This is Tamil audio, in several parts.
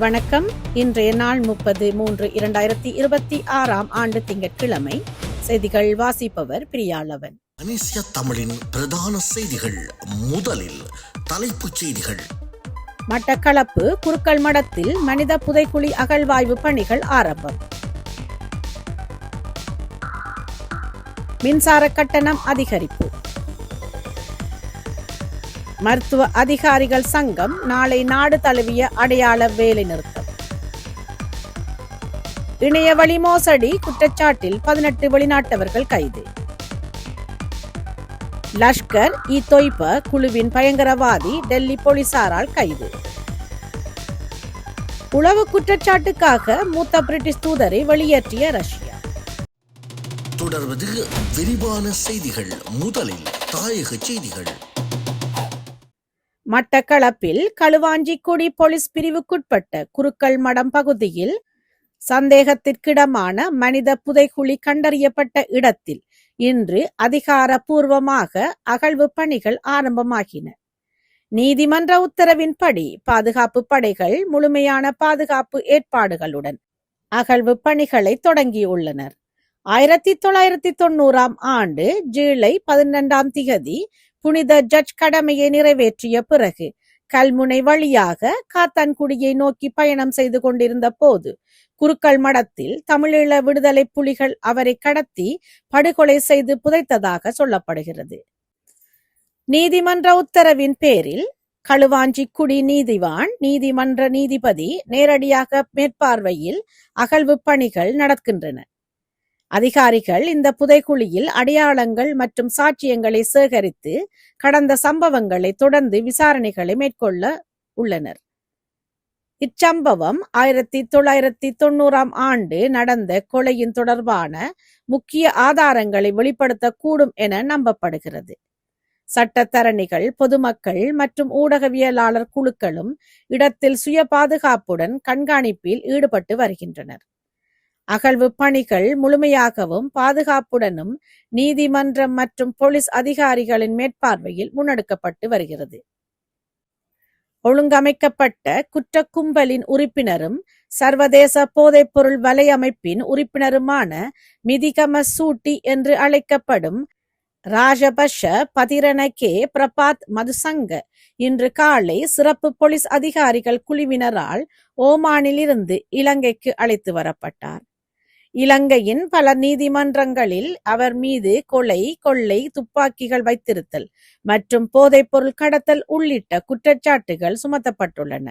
வணக்கம். இன்றைய நாள் 30/3/2026 திங்கட்கிழமை. செய்திகள் வாசிப்பவர் பிரியாளவன். மலேசிய தமிழின் பிரதான செய்திகள். முதலில் தலைப்புச் செய்திகள். மட்டக்களப்பு குருக்கள் மடத்தில் மனித புதைக்குழி அகழ்வாய்வு பணிகள் ஆரம்பம். மின்சார கட்டணம் அதிகரிப்பு. மருத்துவ அதிகாரிகள் சங்கம் நாளை நாடு தழுவிய அடையாள வேலை நிறுத்தம். இணைய வழி மோசடி குற்றச்சாட்டில் 18 வெளிநாட்டவர்கள் கைது. லஷ்கர் இ தொய்பா குழுவின் பயங்கரவாதி டெல்லி போலீசாரால் கைது. உளவு குற்றச்சாட்டுக்காக மூத்த பிரிட்டிஷ் தூதரை வெளியேற்றிய ரஷ்யா. தொடர்வது விரிவான செய்திகள். முதலில் தாயக செய்திகள். மட்டக்களப்பில் களுவாஞ்சிக்குடி போலீஸ் பிரிவுக்குட்பட்ட குருக்கள் மடம் பகுதியில் சந்தேகத்திற்கிடமான மனித புதைக்குழி கண்டறியப்பட்ட இடத்தில் இன்று அதிகாரப்பூர்வமாக அகழ்வு பணிகள் ஆரம்பமாகின. நீதிமன்ற உத்தரவின்படி பாதுகாப்பு படைகள் முழுமையான பாதுகாப்பு ஏற்பாடுகளுடன் அகழ்வு பணிகளை தொடங்கியுள்ளனர். 1990 ஜூலை 12 புனித ஜட்ஜ் கடமையை நிறைவேற்றிய பிறகு கல்முனை வழியாக காத்தான்குடியை நோக்கி பயணம் செய்து கொண்டிருந்த போது குருக்கள் மடத்தில் தமிழீழ விடுதலை புலிகள் அவரை கடத்தி படுகொலை செய்து புதைத்ததாக சொல்லப்படுகிறது. நீதிமன்ற உத்தரவின் பேரில் களுவாஞ்சிக்குடி நீதிமன்ற நீதிபதி நேரடியாக மேற்பார்வையில் அகழ்வு பணிகள் நடக்கின்றன. அதிகாரிகள் இந்த புதைக்குழியில் அடையாளங்கள் மற்றும் சாட்சியங்களை சேகரித்து கடந்த சம்பவங்களை தொடர்ந்து விசாரணைகளை மேற்கொள்ள உள்ளனர். இச்சம்பவம் 1990 நடந்த கொலையின் தொடர்பான முக்கிய ஆதாரங்களை வெளிப்படுத்தக்கூடும் என நம்பப்படுகிறது. சட்டத்தரணிகள், பொதுமக்கள் மற்றும் ஊடகவியலாளர் குழுக்களும் இடத்தில் சுய பாதுகாப்புடன் கண்காணிப்பில் ஈடுபட்டு வருகின்றனர். அகழ்வு பணிகள் முழுமையாகவும் பாதுகாப்புடனும் நீதிமன்றம் மற்றும் போலீஸ் அதிகாரிகளின் மேற்பார்வையில் முன்னெடுக்கப்பட்டு வருகிறது. ஒழுங்கமைக்கப்பட்ட குற்ற கும்பலின் உறுப்பினரும் சர்வதேச போதைப்பொருள் வலையமைப்பின் உறுப்பினருமான மிதிகம சூட்டி என்று அழைக்கப்படும் ராஜபக்ஷ பதிரணகே பிரபாத் மதுசங்க இன்று காலை சிறப்பு போலீஸ் அதிகாரிகள் குழுவினரால் ஓமானில் இருந்து இலங்கைக்கு அழைத்து வரப்பட்டார். இலங்கையின் பல நீதிமன்றங்களில் அவர் மீது கொலை, கொள்ளை, துப்பாக்கிகள் வைத்திருத்தல் மற்றும் போதைப்பொருள் கடத்தல் உள்ளிட்ட குற்றச்சாட்டுகள் சுமத்தப்பட்டுள்ளன.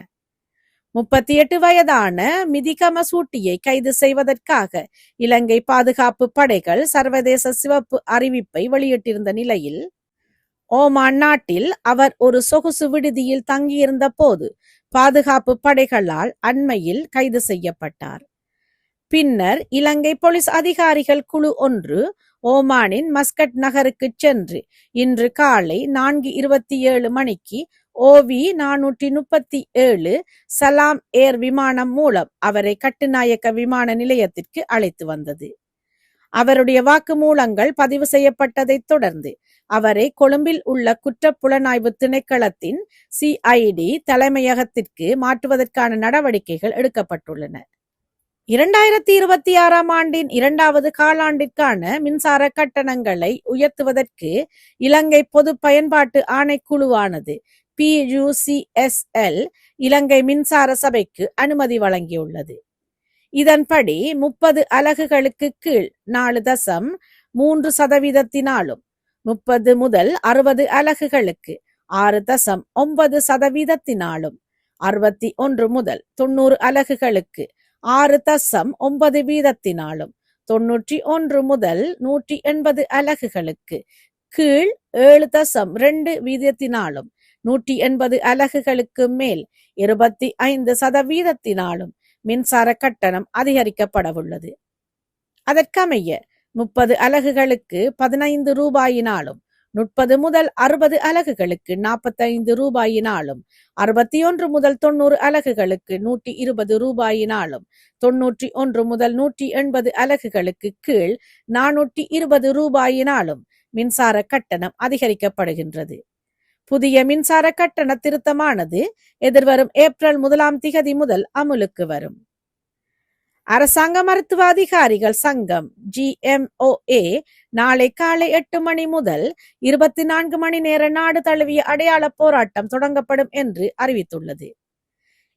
38 வயதான மிதிகம சூட்டியை கைது செய்வதற்காக இலங்கை பாதுகாப்பு படைகள் சர்வதேச சிவப்பு அறிவிப்பை வெளியிட்டிருந்த நிலையில் ஓமான் நாட்டில் அவர் ஒரு சொகுசு விடுதியில் தங்கியிருந்த போது பாதுகாப்பு படைகளால் அண்மையில் கைது செய்யப்பட்டார். பின்னர் இலங்கை போலீஸ் அதிகாரிகள் குழு ஒன்று ஓமானின் மஸ்கட் நகருக்கு சென்று இன்று காலை 4:27 மணிக்கு OV-437 சலாம் ஏர் விமானம் மூலம் அவரை கட்டுநாயக்க விமான நிலையத்திற்கு அழைத்து வந்தது. அவருடைய வாக்குமூலங்கள் பதிவு செய்யப்பட்டதை தொடர்ந்து அவரை கொழும்பில் உள்ள குற்றப்புலனாய்வு திணைக்களத்தின் CID தலைமையகத்திற்கு மாற்றுவதற்கான நடவடிக்கைகள் எடுக்கப்பட்டுள்ளன. 2026 இரண்டாவது காலாண்டிற்கான மின்சார கட்டணங்களை உயர்த்துவதற்கு இலங்கை பொது பயன்பாட்டு ஆணைக்குழுவானது PUCSL இலங்கை மின்சார சபைக்கு அனுமதி வழங்கியுள்ளது. இதன்படி 30 அலகுகளுக்கு கீழ் 4.3%, 30 முதல் 60 அலகுகளுக்கு 6.9%, 61 முதல் 90 அலகுகளுக்கு 6.9%, 91 முதல் 180 அலகுகளுக்கு கீழ் 7.2%, 180 அலகுகளுக்கு மேல் 25% மின்சார கட்டணம் அதிகரிக்கப்படவுள்ளது. அதற்கமைய 30 அலகுகளுக்கு 15 ரூபாயினாலும், 30 முதல் 60 அலகுகளுக்கு 45 ரூபாயினாலும், 61 முதல் 90 அலகுகளுக்கு 120 ரூபாயினாலும், 91 முதல் 180 அலகுகளுக்கு கீழ் 420 ரூபாயினாலும் மின்சார கட்டணம் அதிகரிக்கப்படுகின்றது. புதிய மின்சார கட்டண திருத்தமானது எதிர்வரும் ஏப்ரல் 1 முதல் அமுலுக்கு வரும். அரசாங்க மருத்துவ அதிகாரிகள் சங்கம் GMOA நாளை காலை 8 மணி முதல் 24 மணி நேர நாடு தழுவிய அடையாள போராட்டம் தொடங்கப்படும் என்று அறிவித்துள்ளது.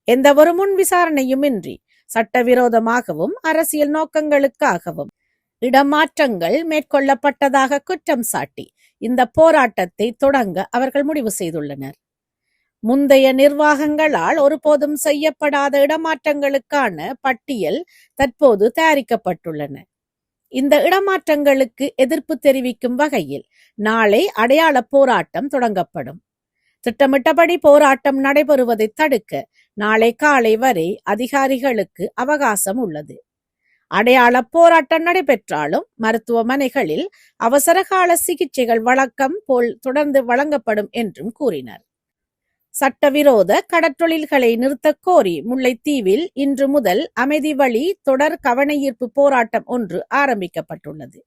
எந்த ஒரு முன் விசாரணையுமின்றி சட்டவிரோதமாகவும் அரசியல் நோக்கங்களுக்காகவும் இடமாற்றங்கள் மேற்கொள்ளப்பட்டதாக குற்றம் சாட்டி இந்த போராட்டத்தை தொடங்க அவர்கள் முடிவு செய்துள்ளனர். முந்தைய நிர்வாகங்களால் ஒருபோதும் செய்யப்படாத இடமாற்றங்களுக்கான பட்டியல் தற்போது தயாரிக்கப்பட்டுள்ளன. இந்த இடமாற்றங்களுக்கு எதிர்ப்பு தெரிவிக்கும் வகையில் நாளை அடையாள போராட்டம் தொடங்கப்படும். திட்டமிட்டபடி போராட்டம் நடைபெறுவதை தடுக்க நாளை காலை வரை அதிகாரிகளுக்கு அவகாசம் உள்ளது. அடையாள போராட்டம் நடைபெற்றாலும் மருத்துவமனைகளில் அவசரகால சிகிச்சைகள் வழக்கம் போல் தொடர்ந்து வழங்கப்படும் என்றும் கூறினர். சட்டவிரோத கடற்றொழில்களை நிறுத்தக் கோரி முல்லைத்தீவில் இன்று முதல் அமைதி வழி தொடர் கவனஈர்ப்பு போராட்டம் ஒன்று ஆரம்பிக்கப்பட்டுள்ளது.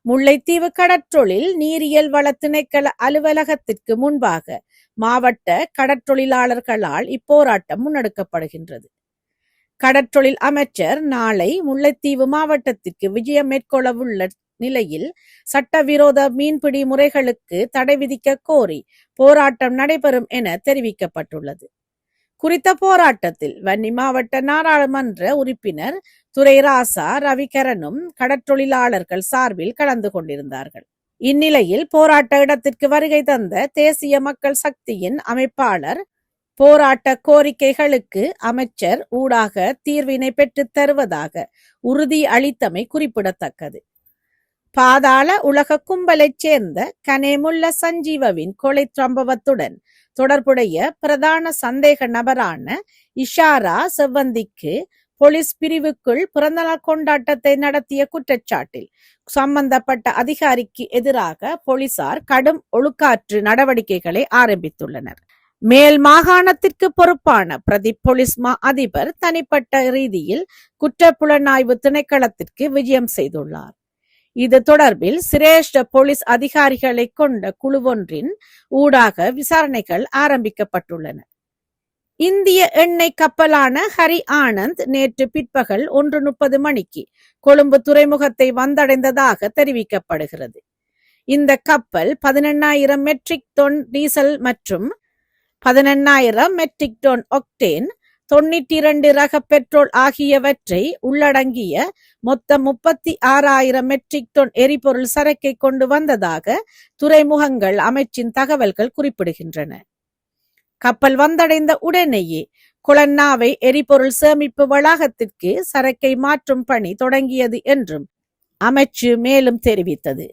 முல்லைத்தீவு கடற்றொழில் நீரியல் வள திணைக்கள அலுவலகத்திற்கு முன்பாக மாவட்ட கடற்றொழிலாளர்களால் இப்போராட்டம் முன்னெடுக்கப்படுகின்றது. கடற்றொழில் அமைச்சர் நாளை முல்லைத்தீவு மாவட்டத்திற்கு விஜயம் மேற்கொள்ளவுள்ள நிலையில் சட்டவிரோத மீன்பிடி முறைகளுக்கு தடை விதிக்க கோரி போராட்டம் நடைபெறும் என தெரிவிக்கப்பட்டுள்ளது. குறித்த போராட்டத்தில் வன்னி மாவட்ட நாடாளுமன்ற உறுப்பினர் துரைராசா ரவிகரனும் கடற்றொழிலாளர்கள் சார்பில் கலந்து கொண்டிருந்தார்கள். இந்நிலையில் போராட்ட இடத்திற்கு வருகை தந்த தேசிய மக்கள் சக்தியின் அமைப்பாளர் போராட்ட கோரிக்கைகளுக்கு அமைச்சர் ஊடாக தீர்வினை பெற்றுத் தருவதாக உறுதி அளித்தமை குறிப்பிடத்தக்கது. பாதாள உலக கும்பலைச் சேர்ந்த கனேமுல்ல சஞ்சீவவின் கொலை சம்பவத்துடன் தொடர்புடைய பிரதான சந்தேக நபரான இஷாரா செவ்வந்திக்கு போலீஸ் பிரிவுக்குள் பிறந்தநாள் கொண்டாட்டத்தை நடத்திய குற்றச்சாட்டில் சம்பந்தப்பட்ட அதிகாரிக்கு எதிராக போலீசார் கடும் ஒழுக்காற்று நடவடிக்கைகளை ஆரம்பித்துள்ளனர். மேல் மாகாணத்திற்கு பொறுப்பான பிரதி போலீஸ் மா அதிபர் தனிப்பட்ட ரீதியில் குற்றப்புலனாய்வு திணைக்களத்திற்கு விஜயம் செய்துள்ளார். இது தொடர்பில் சிரேஷ்ட போலீஸ் அதிகாரிகளை கொண்ட குழுவொன்றின் ஊடாக விசாரணைகள் ஆரம்பிக்கப்பட்டுள்ளன. இந்திய எண்ணெய் கப்பலான ஹரி ஆனந்த் நேற்று பிற்பகல் 1:30 மணிக்கு கொழும்பு துறைமுகத்தை வந்தடைந்ததாக தெரிவிக்கப்படுகிறது. இந்த கப்பல் 18,000 மெட்ரிக் டன் டீசல் மற்றும் 18,000 மெட்ரிக் டன் ஒக்டேன் 92 ரக பெட்ரோல் ஆகியவற்றை உள்ளடங்கிய மொத்தம் 36,000 மெட்ரிக் டன் எரிபொருள் சரக்கை கொண்டு வந்ததாக துறைமுகங்கள் அமைச்சின் தகவல்கள் குறிப்பிடுகின்றன. கப்பல் வந்தடைந்த உடனேயே கொலன்னாவை எரிபொருள் சேமிப்பு வளாகத்திற்கு சரக்கை மாற்றும் பணி தொடங்கியது என்றும் அமைச்சு மேலும் தெரிவித்தது.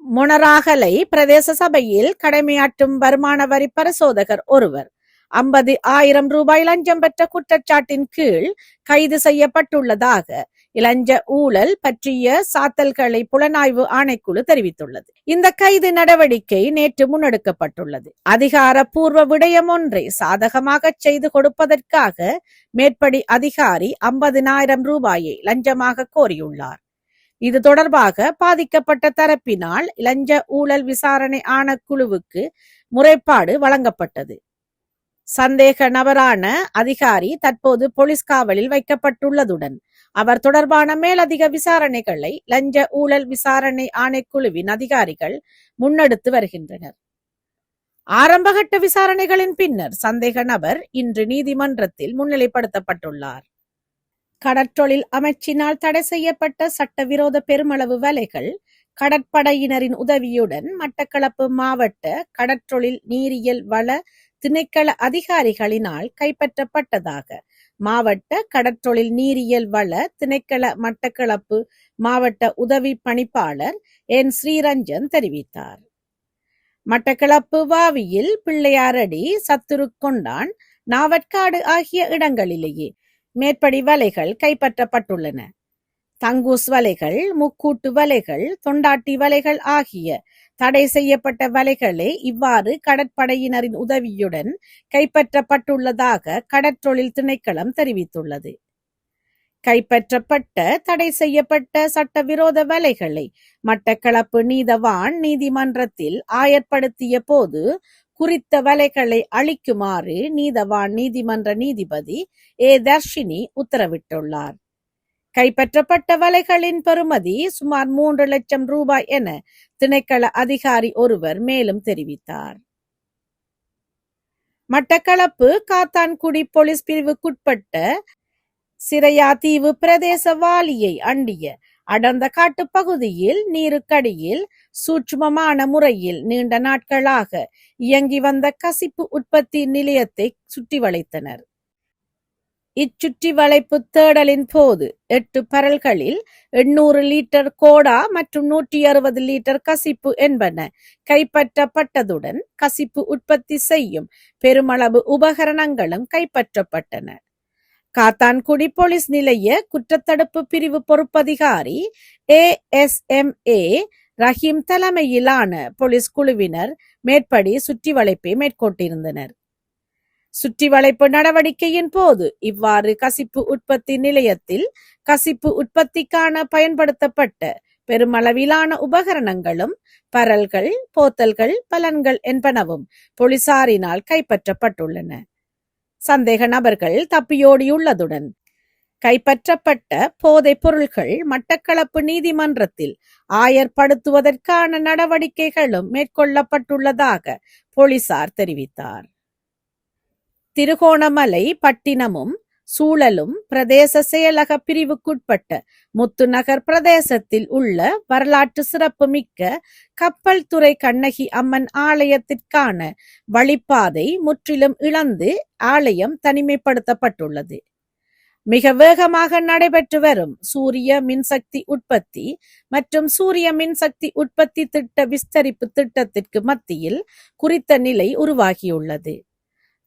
மொனராகலை பிரதேச சபையில் கடமையாற்றும் வருமான வரி பரிசோதகர் ஒருவர் 50,000 ரூபாய் லஞ்சம் பெற்ற குற்றச்சாட்டின் கீழ் கைது செய்யப்பட்டுள்ளதாக இலஞ்ச ஊழல் பற்றிய சாத்தல்களை புலனாய்வு ஆணைக்குழு தெரிவித்துள்ளது. இந்த கைது நடவடிக்கை நேற்று முன்னெடுக்கப்பட்டுள்ளது. அதிகாரப்பூர்வ விடயம் ஒன்றை சாதகமாக செய்து கொடுப்பதற்காக மேற்படி அதிகாரி 50,000 ரூபாயை லஞ்சமாக கோரியுள்ளார். இது தொடர்பாக பாதிக்கப்பட்ட தரப்பினால் இலஞ்ச ஊழல் விசாரணை ஆணைக்குழுவுக்கு முறைப்பாடு வழங்கப்பட்டது. சந்தேக நபரான அதிகாரி தற்போது போலீஸ் காவலில் வைக்கப்பட்டுள்ளதுடன் அவர் தொடர்பான மேலதிக விசாரணைகளை லஞ்ச ஊழல் விசாரணை ஆணைக்குழுவின் அதிகாரிகள் முன்னெடுத்து வருகின்றனர். ஆரம்பகட்ட விசாரணைகளின் பின்னர் சந்தேக நபர் இன்று நீதிமன்றத்தில் முன்னிலைப்படுத்தப்பட்டுள்ளார். கடற்றொழில் அமைச்சினால் தடை செய்யப்பட்ட சட்டவிரோத பெருமளவு வலைகள் கடற்படையினரின் உதவியுடன் மட்டக்களப்பு மாவட்ட கடற்றொழில் நீரியல் வள திணைக்கள அதிகாரிகளினால் கைப்பற்றப்பட்டதாக மாவட்ட கடற்றொழில் நீரியல் வள திணைக்கள மட்டக்களப்பு மாவட்ட உதவி பணிப்பாளர் என் ஸ்ரீரஞ்சன் தெரிவித்தார். மட்டக்களப்பு வாவியில் பிள்ளையாரடி, சத்துருக்கொண்டான், நாவற்காடு ஆகிய இடங்களிலேயே மேற்படி வலைகள் கைப்பற்றப்பட்டுள்ளன. தங்கூஸ் வலைகள், முக்கூட்டு வலைகள், தொண்டாட்டி வலைகள் ஆகிய தடை செய்யப்பட்ட வலைகளே இவ்வாறு கடற்படையினரின் உதவியுடன் கைப்பற்றப்பட்டுள்ளதாக கடற்றொழில் திணைக்களம் தெரிவித்துள்ளது. கைப்பற்றப்பட்ட தடை செய்யப்பட்ட சட்டவிரோத வலைகளை மட்டக்களப்பு நீதவான் நீதிமன்றத்தில் ஆயர்படுத்திய போது குறித்த வலைகளை அளிக்குமாறு நீதவான் நீதிமன்ற நீதிபதி ஏ தர்ஷினி உத்தரவிட்டுள்ளார். கைப்பற்றப்பட்ட வலைகளின் பெறுமதி சுமார் 3 லட்சம் ரூபாய் என திணைக்கள அதிகாரி ஒருவர் மேலும் தெரிவித்தார். மட்டக்களப்பு காத்தான்குடி போலீஸ் பிரிவுக்குட்பட்ட சிரையா தீவு பிரதேச வாலியை அண்டிய அடர்ந்த காட்டு பகுதியில் நீருக்கடியில் சூட்சுமமான முறையில் நீண்ட நாட்களாக இயங்கி வந்த கசிப்பு உற்பத்தி நிலையத்தை சுற்றி வளைத்தனர். இச்சுற்றி வளைப்பு தேடலின் போது 8 பரல்களில் 800 லிட்டர் கோடா மற்றும் 160 லிட்டர் கசிப்பு என்பன கைப்பற்றப்பட்டதுடன் கசிப்பு உற்பத்தி செய்யும் பெருமளவு உபகரணங்களும் கைப்பற்றப்பட்டன. காத்தான்குடி போலீஸ் நிலைய குற்றத்தடுப்பு பிரிவு பொறுப்பதிகாரி ASMA ரஹீம் தலைமையிலான போலீஸ் குழுவினர் மேற்படி சுற்றி வளைப்பை மேற்கொண்டிருந்தனர். சுற்றி வளைப்பு நடவடிக்கையின் போது இவ்வாறு கசிப்பு உற்பத்தி நிலையத்தில் கசிப்பு உற்பத்திக்கான பயன்படுத்தப்பட்ட பெருமளவிலான உபகரணங்களும் பரல்கள், போத்தல்கள், பலன்கள் என்பனவும் போலீசாரினால் கைப்பற்றப்பட்டுள்ளன. சந்தேக நபர்கள் தப்பியோடியுள்ளதுடன் கைப்பற்றப்பட்ட போதைப் பொருட்கள் மட்டக்களப்பு நீதிமன்றத்தில் ஆயர்படுத்துவதற்கான நடவடிக்கைகளும் மேற்கொள்ளப்பட்டுள்ளதாக போலீசார் தெரிவித்தார். திருகோணமலை பட்டினமும் சூழலும் பிரதேச செயலக பிரிவுக்குட்பட்ட முத்துநகர் பிரதேசத்தில் உள்ள வரலாற்று சிறப்பு மிக்க கப்பல் துறை கண்ணகி அம்மன் ஆலயத்திற்கான வழிப்பாதை முற்றிலும் இழந்து ஆலயம் தனிமைப்படுத்தப்பட்டுள்ளது. மிக வேகமாக நடைபெற்று வரும் சூரிய மின்சக்தி உற்பத்தி மற்றும் சூரிய மின்சக்தி உற்பத்தி திட்ட விஸ்தரிப்பு திட்டத்திற்கு மத்தியில் குறித்த நிலை உருவாகியுள்ளது.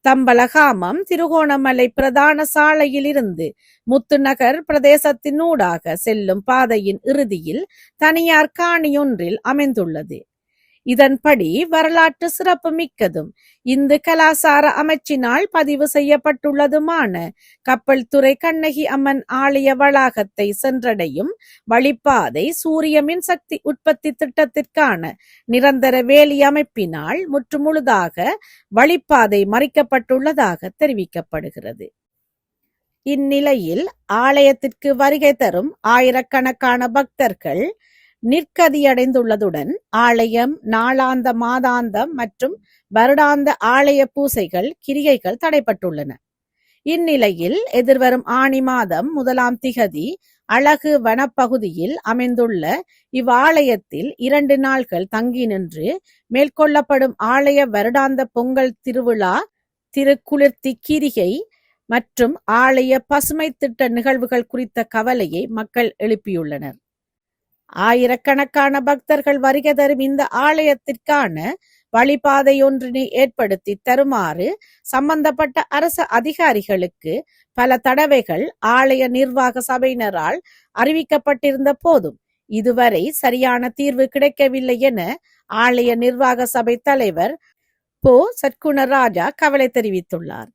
தம்பலகாமம் திருகோணமலை பிரதான சாலையில் இருந்து முத்துநகர் பிரதேசத்தினூடாக செல்லும் பாதையின் இறுதியில் தனியார் காணியொன்றில் அமைந்துள்ளது. இதன்படி வரலாற்று சிறப்பு மிக்கதும் இந்து கலாசார அமைச்சினால் பதிவு செய்யப்பட்டுள்ளதுமான கப்பல் துறை கண்ணகி அம்மன் ஆலய வளாகத்தை சென்றடையும் வழிப்பாதை சூரிய மின்சக்தி உற்பத்தி திட்டத்திற்கான நிரந்தர வேலி அமைப்பினால் முற்றுமுழுதாக வழிப்பாதை மறிக்கப்பட்டுள்ளதாக தெரிவிக்கப்படுகிறது. இந்நிலையில் ஆலயத்திற்கு வருகை தரும் ஆயிரக்கணக்கான பக்தர்கள் நிற்கதியடைந்துள்ளதுடன் ஆலயம் நாளாந்த, மாதாந்தம் மற்றும் வருடாந்த ஆலய பூசைகள், கிரிகைகள் தடைப்பட்டுள்ளன. இந்நிலையில் எதிர்வரும் ஆனி மாதம் 1ஆம் திகதி அழகு வனப்பகுதியில் அமைந்துள்ள இவ்வாலயத்தில் 2 நாள்கள் தங்கி நின்று மேற்கொள்ளப்படும் ஆலய வருடாந்த பொங்கல் திருவிழா, திருக்குளிர்த்தி கிரிகை மற்றும் ஆலய பசுமை திட்ட நிகழ்வுகள் குறித்த கவலையை மக்கள் எழுப்பியுள்ளனர். ஆயிரக்கணக்கான பக்தர்கள் வருகை தரும் இந்த ஆலயத்திற்கான வழிபாதையொன்றினை ஏற்படுத்தி தருமாறு சம்பந்தப்பட்ட அரசு அதிகாரிகளுக்கு பல தடவைகள் ஆலய நிர்வாக சபையினரால் அறிவிக்கப்பட்டிருந்த போதும் இதுவரை சரியான தீர்வு கிடைக்கவில்லை என ஆலய நிர்வாக சபை தலைவர் போ. சற்குணராஜா கவலை தெரிவித்துள்ளார்.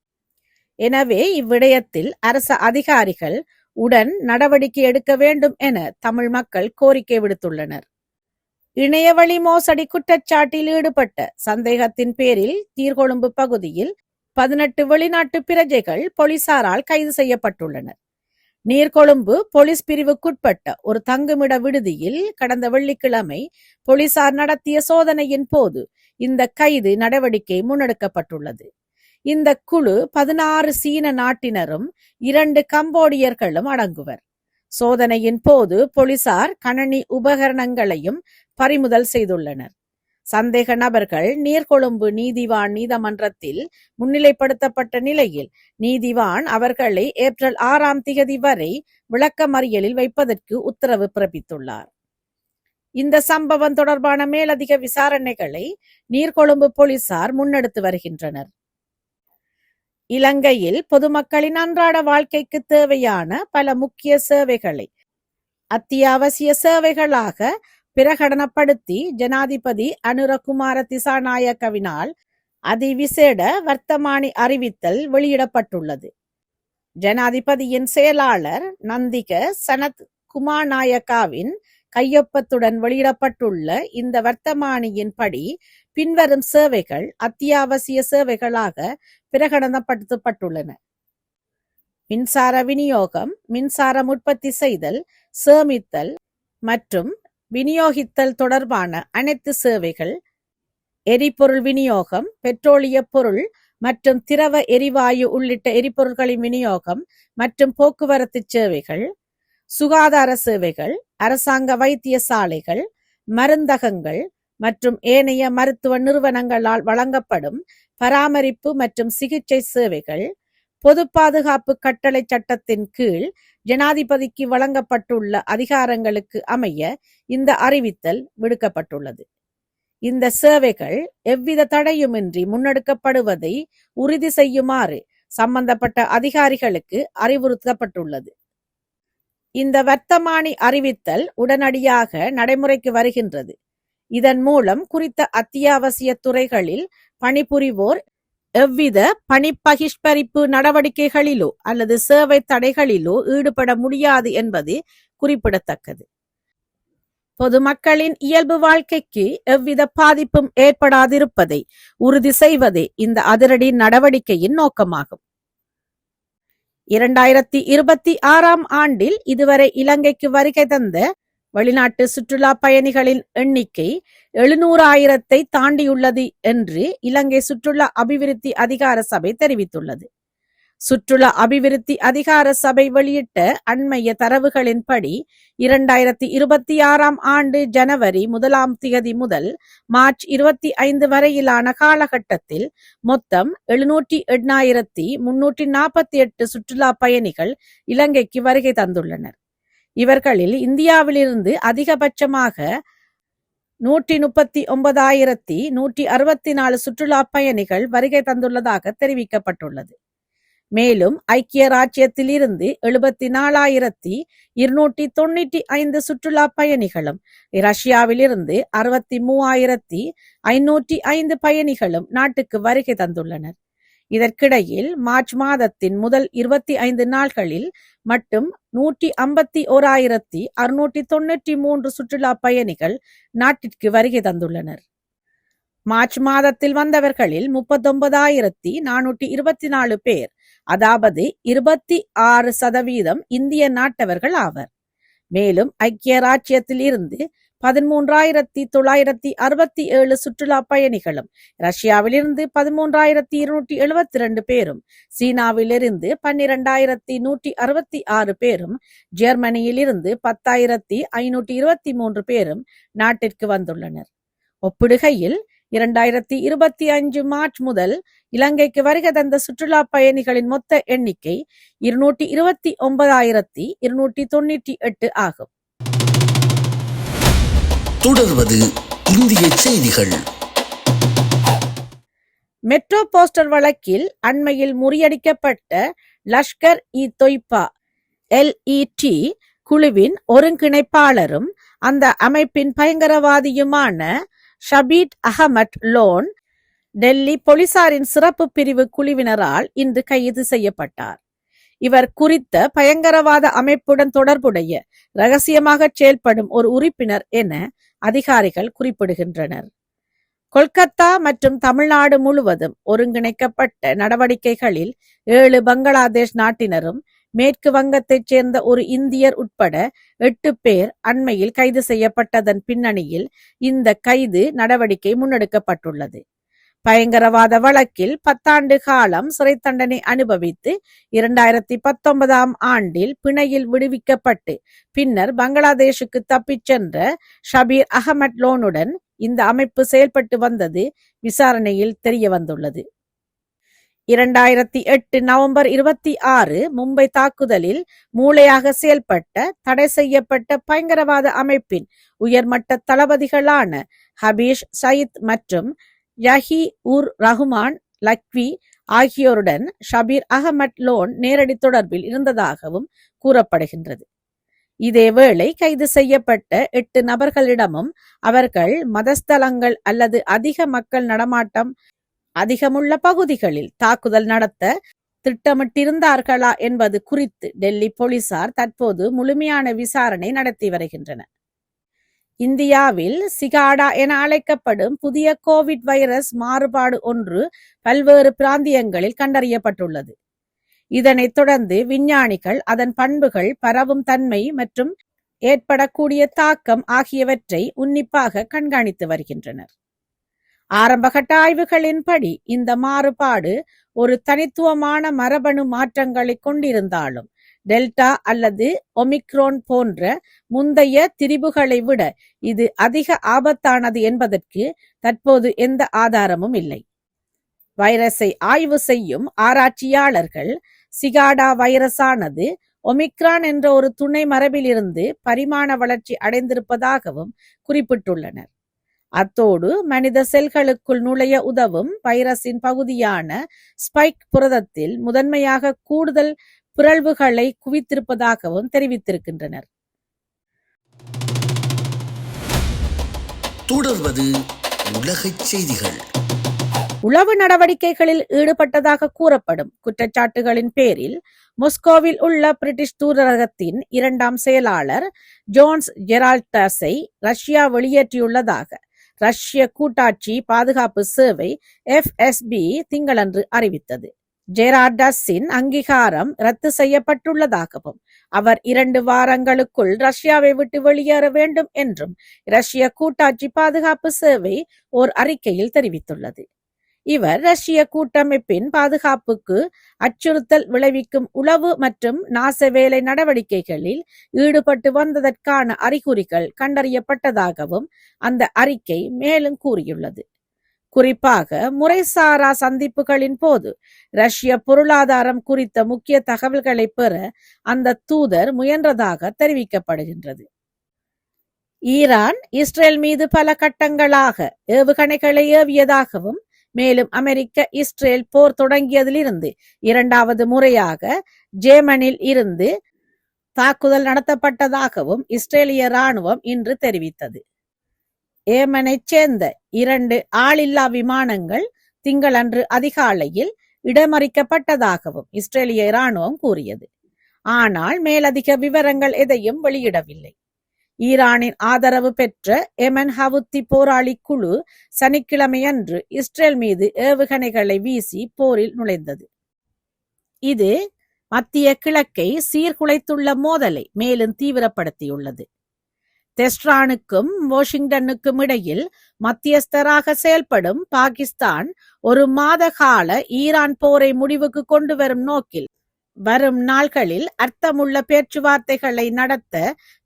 எனவே இவ்விடயத்தில் அரசு அதிகாரிகள் உடன் நடவடிக்கை எடுக்க வேண்டும் என தமிழ் மக்கள் கோரிக்கை விடுத்துள்ளனர். இணையவழி மோசடி குற்றச்சாட்டில் ஈடுபட்ட சந்தேகத்தின் பேரில் நீர்கொழும்பு பகுதியில் 18 வெளிநாட்டு பிரஜைகள் போலீசாரால் கைது செய்யப்பட்டுள்ளனர். நீர்கொழும்பு போலீஸ் பிரிவுக்குட்பட்ட ஒரு தங்குமிட விடுதியில் கடந்த வெள்ளிக்கிழமை போலீசார் நடத்திய சோதனையின் போது இந்த கைது நடவடிக்கை முன்னெடுக்கப்பட்டுள்ளது. இந்த குழு 16 சீன நாட்டினரும் 2 கம்போடியர்களும் அடங்குவர். சோதனையின் போது போலீசார் கணனி உபகரணங்களையும் பறிமுதல் செய்துள்ளனர். சந்தேக நபர்கள் நீர்கொழும்பு நீதிவான் நீதிமன்றத்தில் முன்னிலைப்படுத்தப்பட்ட நிலையில் நீதிவான் அவர்களை ஏப்ரல் 6ஆம் திகதி வரை விளக்கமறியலில் வைப்பதற்கு உத்தரவு பிறப்பித்துள்ளார். இந்த சம்பவம் தொடர்பான மேலதிக விசாரணைகளை நீர்கொழும்பு போலீசார் முன்னெடுத்து வருகின்றனர். இலங்கையில் பொதுமக்களின் அன்றாட வாழ்க்கைக்கு தேவையான பல முக்கிய சேவைகளை அத்தியாவசிய சேவைகளாக பிரகடனப்படுத்தி ஜனாதிபதி அனுரகுமார திசாநாயக்கவினால் அதிவிசேட வர்த்தமானி அறிவித்தல் வெளியிடப்பட்டுள்ளது. ஜனாதிபதியின் செயலாளர் நந்திக சனத் குமாநாயக்காவின் கையொப்பத்துடன் வெளியிடப்பட்டுள்ள இந்த வர்த்தமானியின்படி பின்வரும் சேவைகள் அத்தியாவசிய சேவைகளாக பிரகடனப்படுத்தப்பட்டுள்ளன. மின்சார விநியோகம், மின்சாரம் உற்பத்தி செய்தல், சேமித்தல் மற்றும் விநியோகித்தல் தொடர்பான அனைத்து சேவைகள், எரிபொருள் விநியோகம், பெட்ரோலிய பொருள் மற்றும் திரவ எரிவாயு உள்ளிட்ட எரிபொருள்களின் விநியோகம் மற்றும் போக்குவரத்து சேவைகள், சுகாதார சேவைகள், அரசாங்க வைத்தியசாலைகள், மருந்தகங்கள் மற்றும் ஏனைய மருத்துவ நிறுவனங்களால் வழங்கப்படும் பராமரிப்பு மற்றும் சிகிச்சை சேவைகள், பொது பாதுகாப்பு கட்டளை சட்டத்தின் கீழ் ஜனாதிபதிக்கு வழங்கப்பட்டுள்ள அதிகாரங்களுக்கு அமைய இந்த அறிவித்தல் விடுக்கப்பட்டுள்ளது. இந்த சேவைகள் எவ்வித தடையுமின்றி முன்னெடுக்கப்படுவதை உறுதி செய்யுமாறு சம்பந்தப்பட்ட அதிகாரிகளுக்கு அறிவுறுத்தப்பட்டுள்ளது. இந்த வர்த்தமானி அறிவித்தல் உடனடியாக நடைமுறைக்கு வருகின்றது. இதன் மூலம் குறித்த அத்தியாவசிய துறைகளில் பணிபுரிவோர் எவ்வித பணிப்பகிஷ்கரிப்பு நடவடிக்கைகளிலோ அல்லது சேவை தடைகளிலோ ஈடுபட முடியாது என்பது குறிப்பிடத்தக்கது. பொதுமக்களின் இயல்பு வாழ்க்கைக்கு எவ்வித பாதிப்பும் ஏற்படாதிருப்பதை உறுதி செய்வதே இந்த அதிரடி நடவடிக்கையின் நோக்கமாகும். 2026 ஆண்டில் இதுவரை இலங்கைக்கு வருகை தந்த வெளிநாட்டு சுற்றுலா பயணிகளின் எண்ணிக்கை 700,000 தாண்டியுள்ளது என்று இலங்கை சுற்றுலா அபிவிருத்தி அதிகார சபை தெரிவித்துள்ளது. சுற்றுலா அபிவிருத்தி அதிகார சபை வெளியிட்ட அண்மைய தரவுகளின்படி 2026 ஆண்டு ஜனவரி 1 முதல் மார்ச் 25 வரையிலான காலகட்டத்தில் மொத்தம் 708,348 சுற்றுலா பயணிகள் இலங்கைக்கு வருகை தந்துள்ளனர். இவர்களில் இந்தியாவிலிருந்து அதிகபட்சமாக 139,164 சுற்றுலா பயணிகள் வருகை தந்துள்ளதாக தெரிவிக்கப்பட்டுள்ளது. மேலும் ஐக்கிய ராச்சியத்தில் இருந்து 74,295 சுற்றுலா பயணிகளும், ரஷ்யாவில் இருந்து 63,505 பயணிகளும் நாட்டுக்கு வருகை தந்துள்ளனர். இதற்கிடையில் மார்ச் மாதத்தின் முதல் 25 நாட்களில் மட்டும் 151,693 சுற்றுலா பயணிகள் நாட்டிற்கு வருகை தந்துள்ளனர். மார்ச் மாதத்தில் வந்தவர்களில் 39,424 பேர், அதாவது 26% இந்திய நாட்டவர்கள் ஆவர். மேலும் ஐக்கிய ராச்சியத்தில் இருந்து 13,967 சுற்றுலா பயணிகளும், ரஷ்யாவிலிருந்து 13,272 பேரும், சீனாவிலிருந்து 12,166 பேரும், ஜெர்மனியில் இருந்து 10,523 பேரும் நாட்டிற்கு வந்துள்ளனர். ஒப்பிடுகையில் 2025 மார்ச் முதல் இலங்கைக்கு வருகை தந்த சுற்றுலா பயணிகளின் மொத்த எண்ணிக்கை 229,298 ஆகும். தொடர்வது இந்திய செய்திகள். மெட்ரோ போஸ்டர் வழக்கில் அண்மையில் முறியடிக்கப்பட்ட லஷ்கர் இ தொய்பா LET குழுவின் ஒருங்கிணைப்பாளரும் அந்த அமைப்பின் பயங்கரவாதியுமான ஷபீர் அகமட் லோன் டெல்லி போலீசாரின் சிறப்பு பிரிவு குழுவினரால் இன்று கைது செய்யப்பட்டார். இவர் குறித்த பயங்கரவாத அமைப்புடன் தொடர்புடைய இரகசியமாக செயல்படும் ஒரு உறுப்பினர் என அதிகாரிகள் குறிப்பிடுகின்றனர். கொல்கத்தா மற்றும் தமிழ்நாடு முழுவதும் ஒருங்கிணைக்கப்பட்ட நடவடிக்கைகளில் 7 பங்களாதேஷ் நாட்டினரும், மேற்கு வங்கத்தைச் சேர்ந்த ஒரு இந்தியர் உட்பட 8 பேர் அண்மையில் கைது செய்யப்பட்டதன் பின்னணியில் இந்த கைது நடவடிக்கை முன்னெடுக்கப்பட்டுள்ளது. பயங்கரவாத வழக்கில் 10 ஆண்டு காலம் சிறை தண்டனை அனுபவித்து 2019 ஆண்டில் பிணையில் விடுவிக்கப்பட்டு பின்னர் பங்களாதேஷுக்கு தப்பிச் சென்ற ஷபீர் அகமட் லோனுடன் இந்த அமைப்பு செயல்பட்டு வந்தது விசாரணையில் தெரிய வந்துள்ளது. 2008 நவம்பர் 26 மும்பை தாக்குதலில் மூளையாக செயல்பட்ட தடை செய்யப்பட்ட பயங்கரவாத அமைப்பின் உயர்மட்ட தளபதிகளான ஹபீஷ் சயீத் மற்றும் யஹி உர் ரஹ்மான் லக்வி ஆகியோருடன் ஷபீர் அகமட் லோன் நேரடி தொடர்பில் இருந்ததாகவும் கூறப்படுகின்றது. இதேவேளை கைது செய்யப்பட்ட 8 நபர்களிடமும் அவர்கள் மதஸ்தலங்கள் அல்லது அதிக மக்கள் நடமாட்டம் அதிகமுள்ள பகுதிகளில் தாக்குதல் நடத்த திட்டமிட்டிருந்தார்களா என்பது குறித்து டெல்லி போலீசார் தற்போது முழுமையான விசாரணை நடத்தி வருகின்றனர். இந்தியாவில் சிகாடா என அழைக்கப்படும் புதிய கோவிட் வைரஸ் மாறுபாடு ஒன்று பல்வேறு பிராந்தியங்களில் கண்டறியப்பட்டுள்ளது. இதனைத் தொடர்ந்து விஞ்ஞானிகள் அதன் பண்புகள், பரவும் தன்மை மற்றும் ஏற்படக்கூடிய தாக்கம் ஆகியவற்றை உன்னிப்பாக கண்காணித்து வருகின்றனர். ஆரம்பகட்ட ஆய்வுகளின்படி இந்த மாறுபாடு ஒரு தனித்துவமான மரபணு மாற்றங்களை கொண்டிருந்தாலும் டெல்டா அல்லது ஒமிக்ரோன் போன்ற முந்தைய திரிபுகளை விட இது அதிக ஆபத்தானது என்பதற்கு தற்போது எந்த ஆதாரமும் இல்லை. வைரஸை ஆய்வு செய்யும் ஆராய்ச்சியாளர்கள் சிகாடா வைரஸானது ஒமிக்ரான் என்ற ஒரு துணை மரபிலிருந்து பரிமாண வளர்ச்சி அடைந்திருப்பதாகவும் குறிப்பிட்டுள்ளனர். அத்தோடு மனித செல்களுக்குள் நுழைய உதவும் வைரஸின் பகுதியான ஸ்பைக் புரதத்தில் முதன்மையாக கூடுதல் பிறழ்வுகளை குவித்திருப்பதாகவும் தெரிவித்திருக்கின்றனர். தொடர்வது உலகச் செய்திகள். உளவு நடவடிக்கைகளில் ஈடுபட்டதாக கூறப்படும் குற்றச்சாட்டுகளின் பேரில் மொஸ்கோவில் உள்ள பிரிட்டிஷ் தூதரகத்தின் 2ஆம் செயலாளர் ஜோன்ஸ் ஜெரால்டஸை ரஷ்யா வெளியேற்றியுள்ளதாக ரஷ்ய கூட்டாட்சி பாதுகாப்பு சேவை FSB திங்களன்று அறிவித்தது. ஜெரால்டஸின் அங்கீகாரம் ரத்து செய்யப்பட்டுள்ளதாகவும் அவர் 2 வாரங்களுக்குள் ரஷ்யாவை விட்டு வெளியேற வேண்டும் என்றும் ரஷ்ய கூட்டாட்சி பாதுகாப்பு சேவை ஓர் அறிக்கையில் தெரிவித்துள்ளது. இவர் ரஷ்ய கூட்டமைப்பின் பாதுகாப்புக்கு அச்சுறுத்தல் விளைவிக்கும் உளவு மற்றும் நாசவேலை நடவடிக்கைகளில் ஈடுபட்டு வந்ததற்கான அறிகுறிகள் கண்டறியப்பட்டதாகவும் அந்த அறிக்கை மேலும் கூறியுள்ளது. குறிப்பாக முறைசாரா சந்திப்புகளின் போது ரஷ்ய பொருளாதாரம் குறித்த முக்கிய தகவல்களை பெற அந்த தூதர் முயன்றதாக தெரிவிக்கப்படுகின்றது. ஈரான் இஸ்ரேல் மீது பல கட்டங்களாக ஏவுகணைகளை ஏவியதாகவும் மேலும் அமெரிக்க இஸ்ரேல் போர் தொடங்கியதிலிருந்து 2வது முறையாக ஜேமனில் இருந்து தாக்குதல் நடத்தப்பட்டதாகவும் இஸ்ரேலிய இராணுவம் இன்று தெரிவித்தது. ஏமனைச் சேர்ந்த 2 ஆளில்லா விமானங்கள் திங்களன்று அதிகாலையில் இடமறிக்கப்பட்டதாகவும் இஸ்ரேலிய இராணுவம் கூறியது. ஆனால் மேலதிக விவரங்கள் எதையும் வெளியிடவில்லை. ஈரானின் ஆதரவு பெற்ற எமன் ஹவுத்தி போராளி குழு சனிக்கிழமையன்று இஸ்ரேல் மீது ஏவுகணைகளை வீசி போரில் நுழைந்தது. இது மத்திய கிழக்கை சீர்குலைத்துள்ள மோதலை மேலும் தீவிரப்படுத்தியுள்ளது. தெஹ்ரானுக்கும் வாஷிங்டனுக்கும் இடையில் மத்தியஸ்தராக செயல்படும் பாகிஸ்தான் 1 மாத கால ஈரான் போரை முடிவுக்கு கொண்டு வரும் நோக்கில் வரும் நாள்களில் அர்த்தமுள்ள பேச்சுவார்த்தைகளை நடத்த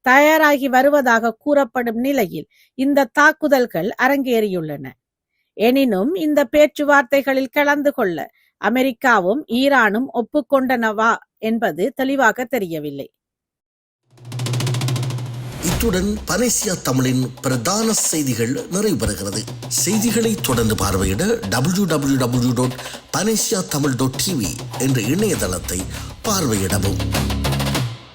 தயாராகி வருவதாக கூறப்படும் நிலையில் இந்த தாக்குதல்கள் அரங்கேறியுள்ளன. எனினும் இந்த பேச்சுவார்த்தைகளில் கலந்து கொள்ள அமெரிக்காவும் ஈரானும் ஒப்புக்கொண்டனவா என்பது தெளிவாக தெரியவில்லை. இத்துடன் பனேசியா தமிழின் பிரதான செய்திகள் நிறைவு பெறுகிறது. செய்திகளை தொடர்ந்து பார்வையிட www.panesiatamil.tv என்ற இணையதளத்தை பார்வையிடவும்.